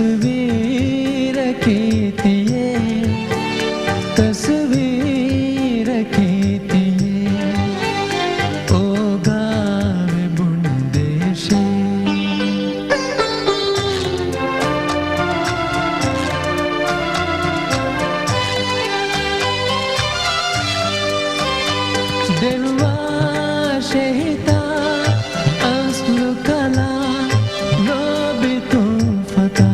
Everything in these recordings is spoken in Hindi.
तस्वीर खींचिए, तस्वीर खींचिए ओ गावे बुंदेशे। दिलवा शहीदा अस्ल कला लो भी तुम फता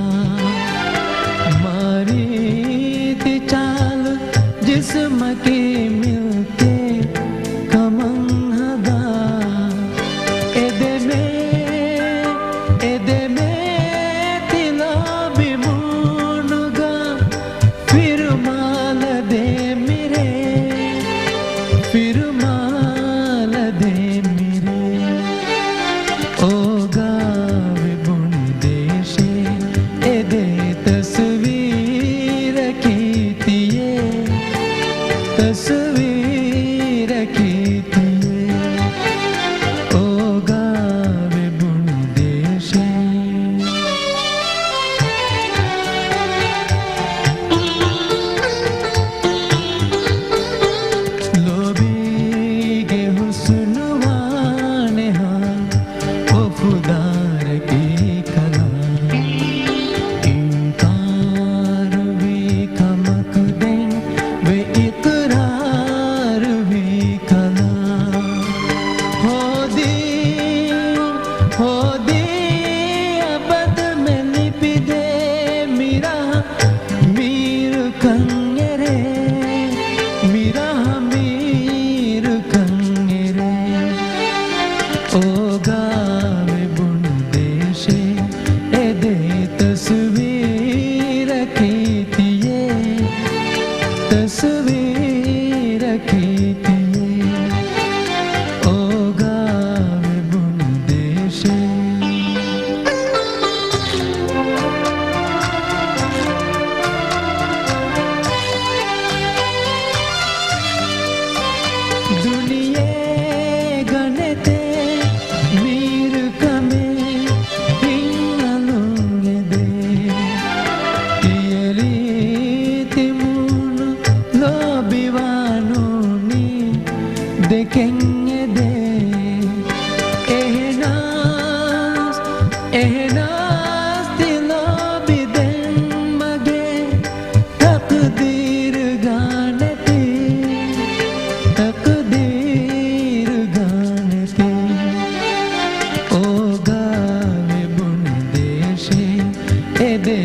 मारी थी चाल जिस्म की मिलके कमन हदा एदे में तिला भी मुनुगा फिर माल दे मेरे फिर माल दे मेरे ओ गावे बुंदेशे एदे तस्वीर खींचिए, तस्वीर खींचिए ओ गावे बुंदेशे। लोबीगे हुस्नवाने हाँ ओ खुदार की कला इनकार भी कमक दें वे इकरार भी कला हो दी अबद में लिपि दे मीरा मीर कंगरे मीरा मीर कंगरे ओ गावे बुंदेशे एदे तस्वीर खींचिए, तस्वीर खींचिए ओ गावे बुंदेशे। दुनिये गणते मीर कमे हिंगलुंगे दे तियरी तिमुन लो बिवानुनी देखेंगे दे एहनास दिलो बिदें मगे तकदीर गानती तकदीर गानती ओ गावे बुंदेशे एदे